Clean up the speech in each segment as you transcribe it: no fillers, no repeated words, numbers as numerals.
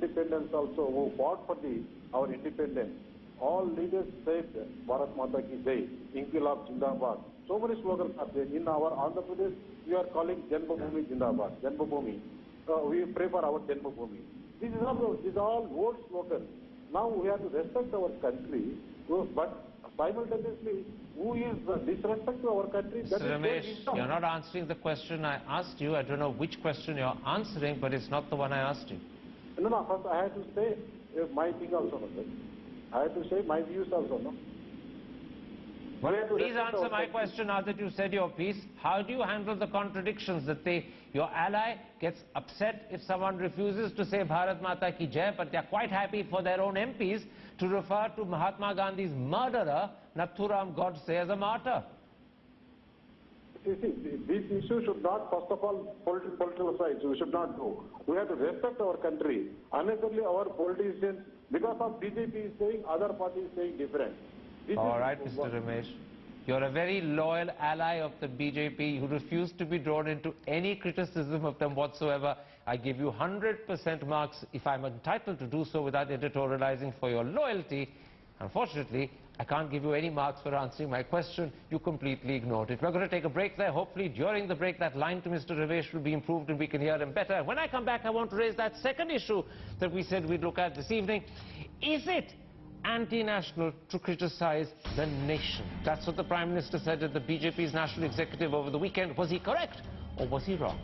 independence also, who fought for our independence, all leaders said Bharat Mata ki Jai, Inkilab Jindabad. So many slogans are there. In our Andhra Pradesh, we are calling Janmabhoomi Jindabad, Janmabhoomi. We pray for our Janmabhoomi. These are all old slogans. Now we have to respect our country, but simultaneously, who is disrespect to our country? Mr. Ramesh, you're not answering the question I asked you. I don't know which question you're answering, but it's not the one I asked you. No, first I have to say my thing also, no, sir. I have to say my views also, no? Well, please answer my question now that you said your piece. How do you handle the contradictions that your ally gets upset if someone refuses to say Bharat Mata ki Jai, but they're quite happy for their own MPs to refer to Mahatma Gandhi's murderer, Nathuram Godse, as a martyr? See, this issue should not, first of all, politicized. We should not do. We have to respect our country. Unnecessarily, our politicians, because of BJP is saying, other parties saying different. All right, Mr. Ramesh. You're a very loyal ally of the BJP. You refuse to be drawn into any criticism of them whatsoever. I give you 100% marks if I'm entitled to do so without editorializing for your loyalty. Unfortunately, I can't give you any marks for answering my question. You completely ignored it. We're going to take a break there. Hopefully, during the break, that line to Mr. Ramesh will be improved and we can hear him better. When I come back, I want to raise that second issue that we said we'd look at this evening. Is it anti-national to criticize the nation? That's what the Prime Minister said at the BJP's National Executive over the weekend. Was he correct or was he wrong?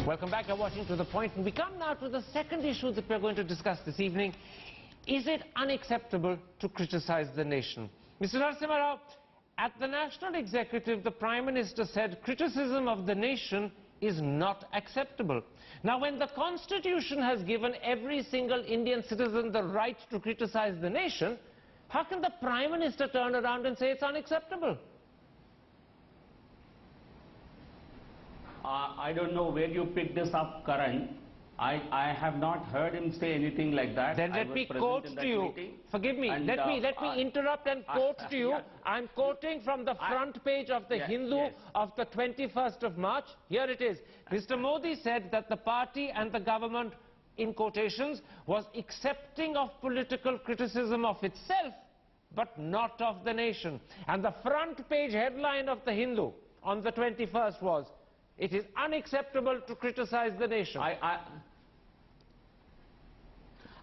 Welcome back. You're watching To The Point, and we come now to the second issue that we're going to discuss this evening. Is it unacceptable to criticize the nation? Mr. Narasimha Rao, at the National Executive, the Prime Minister said criticism of the nation is not acceptable. Now, when the Constitution has given every single Indian citizen the right to criticize the nation, how can the Prime Minister turn around and say it's unacceptable? I don't know where you picked this up, Karan. I have not heard him say anything like that. Then let me quote to you. Forgive me. Let me interrupt and quote to you. Yes. I'm quoting from the front page of the Hindu yes. of the 21st of March. Here it is. Mr. Modi said that the party and the government, in quotations, was accepting of political criticism of itself, but not of the nation. And the front page headline of the Hindu on the 21st was, "It is unacceptable to criticize the nation."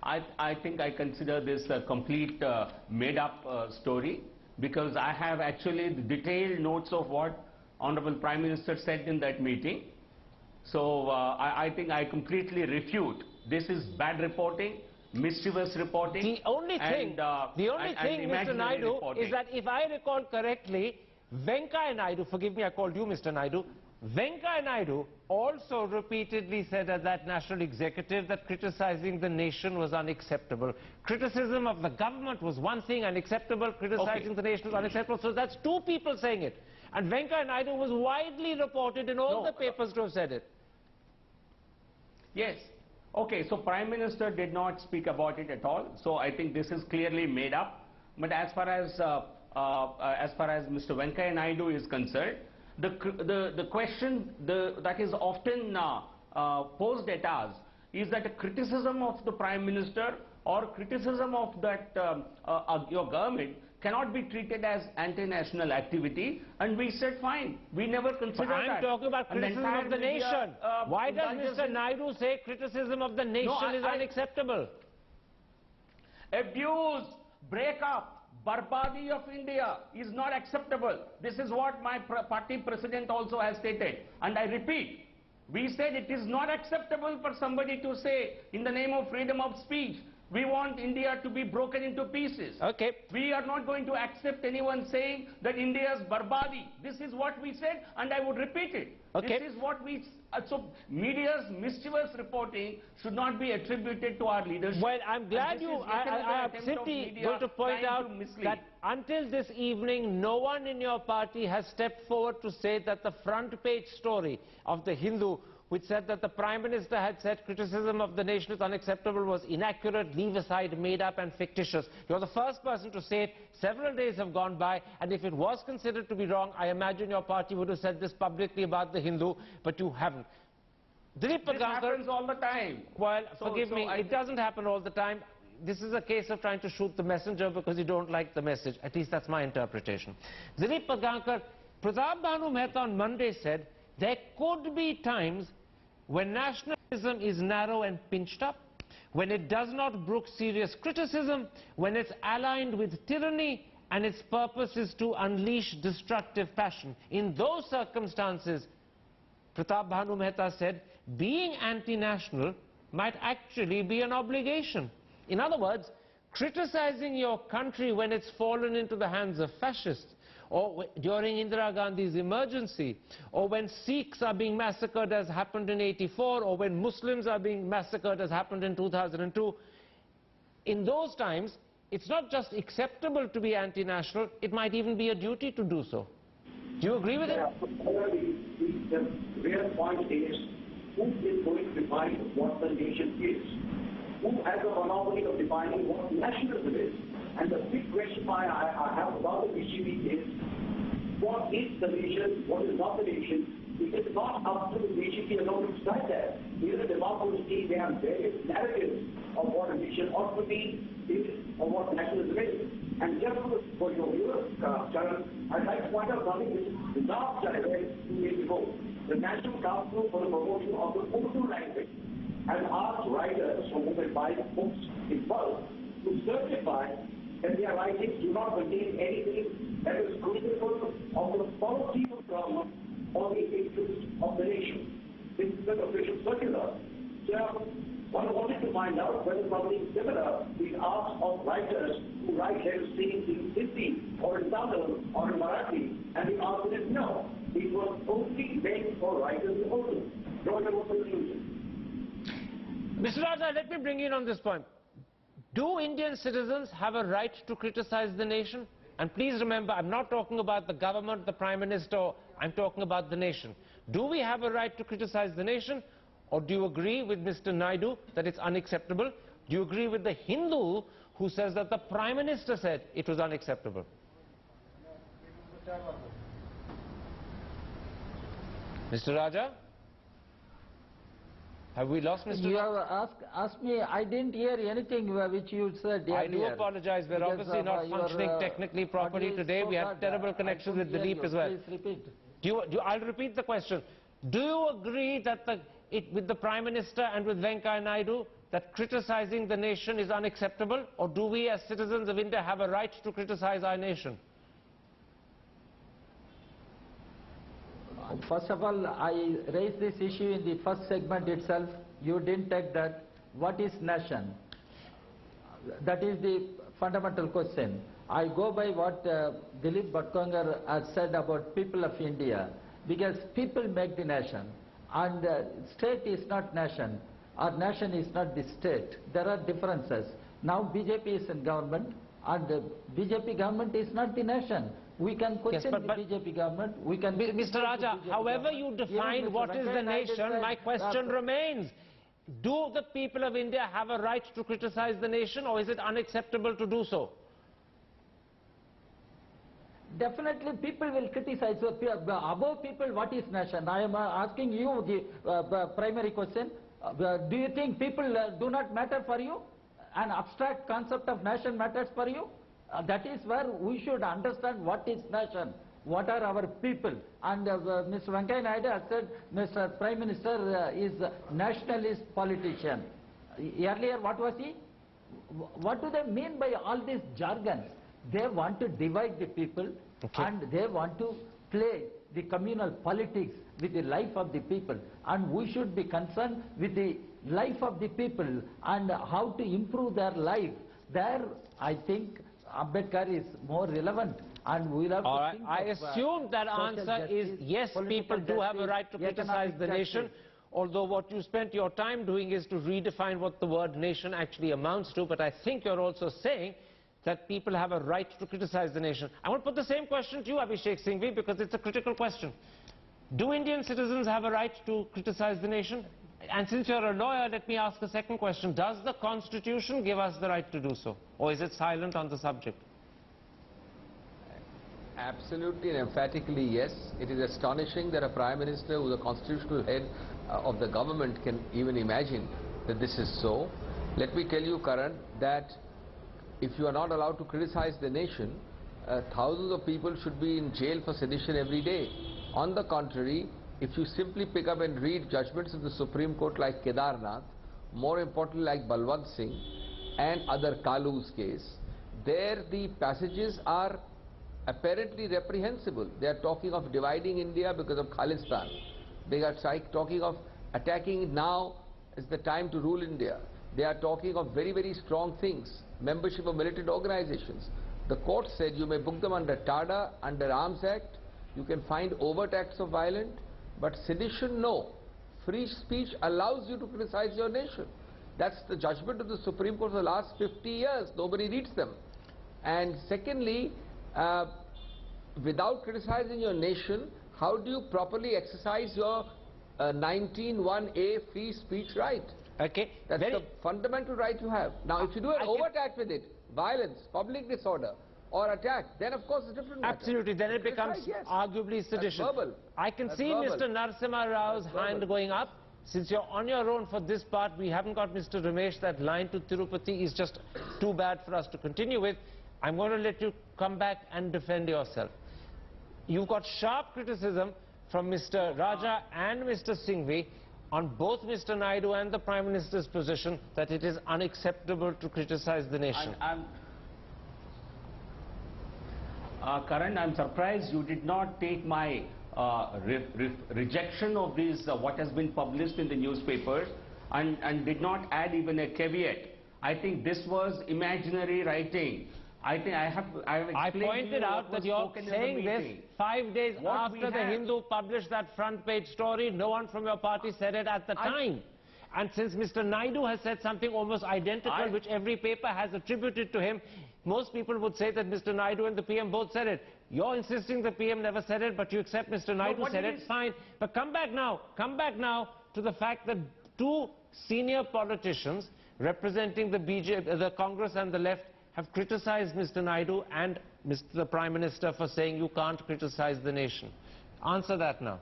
I think I consider this a complete made-up story, because I have actually the detailed notes of what Honorable Prime Minister said in that meeting. So I think I completely refute. This is bad reporting, mischievous reporting. The only thing, Mr. Naidu, reporting is that if I recall correctly, Venkaiah Naidu, forgive me, I called you Mr. Naidu, Venkaiah Naidu also repeatedly said at that National Executive that criticizing the nation was unacceptable. Criticism of the government was one thing, unacceptable. Criticizing the nation was unacceptable. So that's two people saying it. And Venkaiah Naidu was widely reported in all the papers to have said it. Yes. Okay, so Prime Minister did not speak about it at all. So I think this is clearly made up. But as far as Mr. Venkaiah Naidu is concerned, the question that is often posed at us is that a criticism of the Prime Minister or criticism of that your government cannot be treated as anti-national activity, and we said fine, we never considered that. I'm talking about criticism of the nation. Why does Mr. Naidu say criticism of the nation is unacceptable? Abuse, breakup, barbadi of India is not acceptable. This is what my party president also has stated. And I repeat, we said it is not acceptable for somebody to say, in the name of freedom of speech, we want India to be broken into pieces. Okay. We are not going to accept anyone saying that India is barbadi. This is what we said, and I would repeat it. Okay. This is what we... So media's mischievous reporting should not be attributed to our leadership. Well, I'm glad I'm simply going to point out that until this evening, no one in your party has stepped forward to say that the front page story of the Hindu which said that the Prime Minister had said criticism of the nation is unacceptable, was inaccurate, leave aside, made up and fictitious. You're the first person to say it. Several days have gone by, and if it was considered to be wrong, I imagine your party would have said this publicly about the Hindu, but you haven't. This happens all the time. Well, forgive me, it doesn't happen all the time. This is a case of trying to shoot the messenger because you don't like the message. At least that's my interpretation. Dilip Pagankar, Pratap Bhanu Mehta on Monday said there could be times when nationalism is narrow and pinched up, when it does not brook serious criticism, when it's aligned with tyranny and its purpose is to unleash destructive passion. In those circumstances, Pratap Bhanu Mehta said, being anti-national might actually be an obligation. In other words, criticizing your country when it's fallen into the hands of fascists, or during Indira Gandhi's emergency, or when Sikhs are being massacred as happened in '84, or when Muslims are being massacred as happened in 2002, in those times, it's not just acceptable to be anti-national, it might even be a duty to do so. Do you agree with it? The real point is, who is going to define what the nation is? Who has a monopoly of defining what nationalism is? And the big question I have about the BJP is, what is the nation, what is not the nation? It is not up to the BJP alone to decide that. Even the democracy, they have various narratives of what a nation ought to be, or what nationalism is. And just for your viewers, Charan, I'd like to point out something which is not read 2 years ago. The National Council for the Promotion of the Urdu Language has asked writers from whom they buy books in bulk to certify that their writings do not contain anything that is critical of the policy of government or the interests of the nation. This is an official circular. So, one wanted to find out whether something similar is asked of writers who write letters saying in Hindi or in Tamil or in Marathi, and the answer is no. It was only meant for writers in Urdu. No other conclusion. Mr. Raja, let me bring you in on this point. Do Indian citizens have a right to criticize the nation? And please remember, I'm not talking about the government, the Prime Minister, I'm talking about the nation. Do we have a right to criticize the nation? Or do you agree with Mr. Naidu that it's unacceptable? Do you agree with the Hindu who says that the Prime Minister said it was unacceptable? Mr. Raja? Have we lost Mr. You have asked me, I didn't hear anything which you said earlier. I do apologize, we're obviously not functioning technically properly today. We had terrible connection with Dilip as well. Please repeat. I'll repeat the question. Do you agree that with the Prime Minister and with Venkaiah Naidu that criticizing the nation is unacceptable? Or do we as citizens of India have a right to criticize our nation? First of all, I raised this issue in the first segment itself. You didn't take that. What is nation? That is the fundamental question. I go by what Dilip Bhatkongar has said about people of India, because people make the nation, and state is not nation, or nation is not the state. There are differences. Now BJP is in government, and the BJP government is not the nation. We can question the BJP government. We can. Mr. Raja, however you define what is the nation, my question remains. Do the people of India have a right to criticize the nation, or is it unacceptable to do so? Definitely people will criticize. So, above people, what is nation? I am asking you the primary question. Do you think people do not matter for you? An abstract concept of nation matters for you? That is where we should understand what is nation, what are our people. And Mr. Venkaiah Naidu has said Mr. Prime Minister is a nationalist politician. Earlier, what was he? What do they mean by all this jargon? They want to divide the people, and they want to play the communal politics with the life of the people. And we should be concerned with the life of the people and how to improve their life. There, I think Ambedkar is more relevant, and we'll have to think I assume that answer is yes, people do have a right to criticize the nation, although what you spent your time doing is to redefine what the word nation actually amounts to. But I think you're also saying that people have a right to criticize the nation. I want to put the same question to you, Abhishek Singhvi, because it's a critical question. Do Indian citizens have a right to criticize the nation? And since you're a lawyer, let me ask a second question. Does the Constitution give us the right to do so? Or is it silent on the subject? Absolutely and emphatically yes. It is astonishing that a Prime Minister who is the constitutional head of the government can even imagine that this is so. Let me tell you, Karan, that if you are not allowed to criticize the nation, thousands of people should be in jail for sedition every day. On the contrary, if you simply pick up and read judgments of the Supreme Court like Kedarnath, more importantly like Balwant Singh and other Kalu's case, there the passages are apparently reprehensible. They are talking of dividing India because of Khalistan. They are talking of attacking now is the time to rule India. They are talking of very, very strong things. Membership of militant organizations. The court said you may book them under TADA, under Arms Act. You can find overt acts of violence. But sedition, no. Free speech allows you to criticize your nation. That's the judgment of the Supreme Court for the last 50 years. Nobody reads them. And secondly, without criticizing your nation, how do you properly exercise your 19(1)(a) free speech right? Okay. That's the fundamental right you have. Now, if you do an overt act with it, violence, public disorder, or attack, then of course it's a different matter. Absolutely, then it becomes arguably sedition. I can see Mr. Narasimha Rao's hand going up. Since you're on your own for this part, we haven't got Mr. Ramesh. That line to Tirupati is just too bad for us to continue with. I'm going to let you come back and defend yourself. You've got sharp criticism from Mr. Raja and Mr. Singhvi on both Mr. Naidu and the Prime Minister's position that it is unacceptable to criticize the nation. Karan, I'm surprised you did not take my rejection of this, what has been published in the newspapers, and did not add even a caveat. I think this was imaginary writing. I think I pointed out that you're saying this 5 days after the Hindu published that front page story. No one from your party said it at the time. And since Mr. Naidu has said something almost identical, which every paper has attributed to him, most people would say that Mr. Naidu and the PM both said it. You're insisting the PM never said it, but you accept Mr. Naidu said it, fine. But come back now to the fact that two senior politicians representing the BJP, the Congress and the left have criticized Mr. Naidu and the Prime Minister for saying you can't criticize the nation. Answer that now.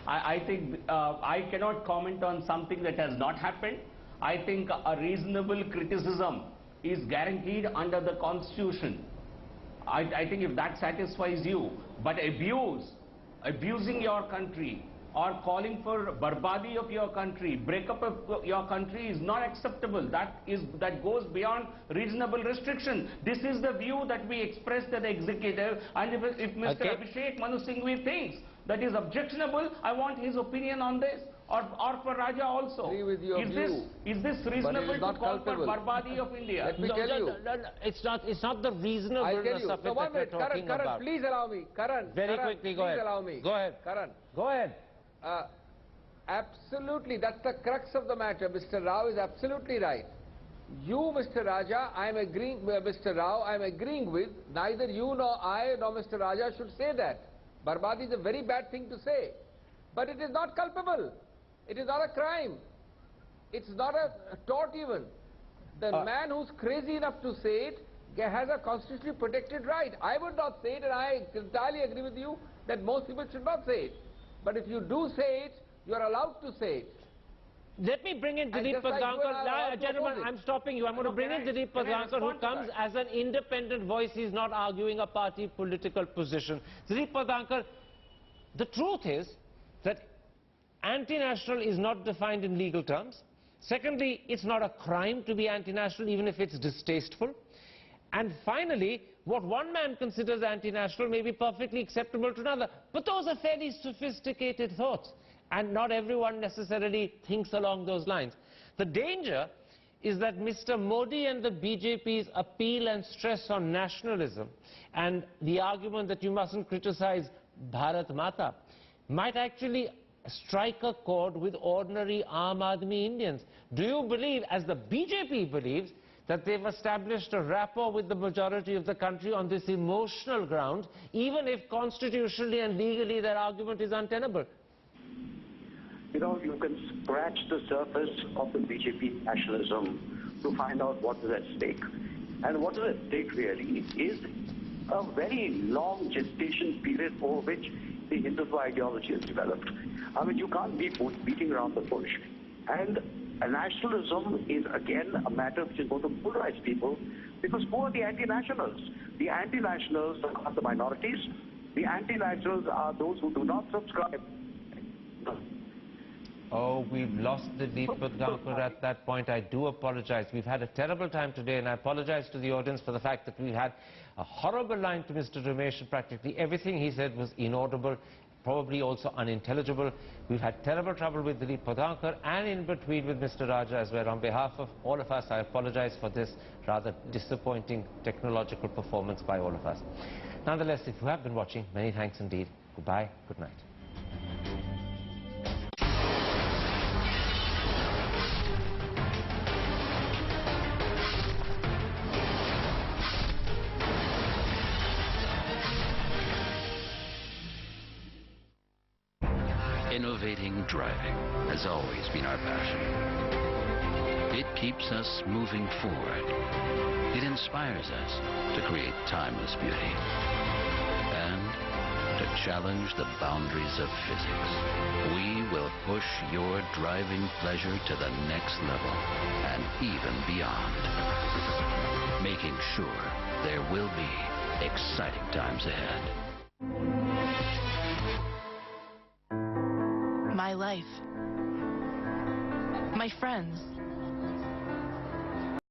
I think I cannot comment on something that has not happened. I think a reasonable criticism is guaranteed under the Constitution. I think if that satisfies you, but abusing your country or calling for barbadi of your country, breakup of your country is not acceptable. That goes beyond reasonable restriction. This is the view that we expressed to the executive, and if Mr. Abhishek Manu Singhvi thinks that is objectionable, I want his opinion on this. Or for Raja also. Agree with your view. Is this reasonable to call for barbadi of India? Let me tell you. It's not the reasonableness of it that we're talking about. Karan, please allow me. Karan, very quickly, go ahead. Please allow me. Go ahead. Karan. Go ahead. Absolutely, that's the crux of the matter. Mr. Rao is absolutely right. You, Mr. Raja, Mr. Rao, I am agreeing with. Neither you nor I nor Mr. Raja should say that. Barbadi is a very bad thing to say. But it is not culpable. It is not a crime. It's not a tort even. The man who's crazy enough to say it has a constitutionally protected right. I would not say it, and I entirely agree with you that most people should not say it. But if you do say it, you are allowed to say it. Let me bring in Dilip Padgankar. Gentlemen, I'm stopping you. I'm going to bring in Dilip Padgankar, who comes as an independent voice. He's not arguing a party political position. Dilip Padgankar, the truth is that anti-national is not defined in legal terms. Secondly, it's not a crime to be anti-national, even if it's distasteful. And finally, what one man considers anti-national may be perfectly acceptable to another. But those are fairly sophisticated thoughts, and not everyone necessarily thinks along those lines. The danger is that Mr. Modi and the BJP's appeal and stress on nationalism and the argument that you mustn't criticize Bharat Mata might actually strike a chord with ordinary Aam Aadmi Indians. Do you believe, as the BJP believes, that they've established a rapport with the majority of the country on this emotional ground, even if constitutionally and legally their argument is untenable. You know, you can scratch the surface of the BJP nationalism to find out what is at stake. And what is at stake really is a very long gestation period over which the Hindutva ideology has developed. I mean, you can't be beating around the bush. And nationalism is again a matter which is going to polarize people, because who are the anti-nationals? The anti-nationals are the minorities. The anti-nationals are those who do not subscribe. Oh, we've lost the Deepak Gankar at that point. I do apologize. We've had a terrible time today, and I apologize to the audience for the fact that we had a horrible line to Mr. Ramesh. Practically everything he said was inaudible, probably also unintelligible. We've had terrible trouble with Dilip Gankar and in between with Mr. Raja as well. On behalf of all of us, I apologize for this rather disappointing technological performance by all of us. Nonetheless, if you have been watching, many thanks indeed. Goodbye, good night. Innovating driving has always been our passion. It keeps us moving forward. It inspires us to create timeless beauty and to challenge the boundaries of physics. We will push your driving pleasure to the next level and even beyond, making sure there will be exciting times ahead. My life, my friends,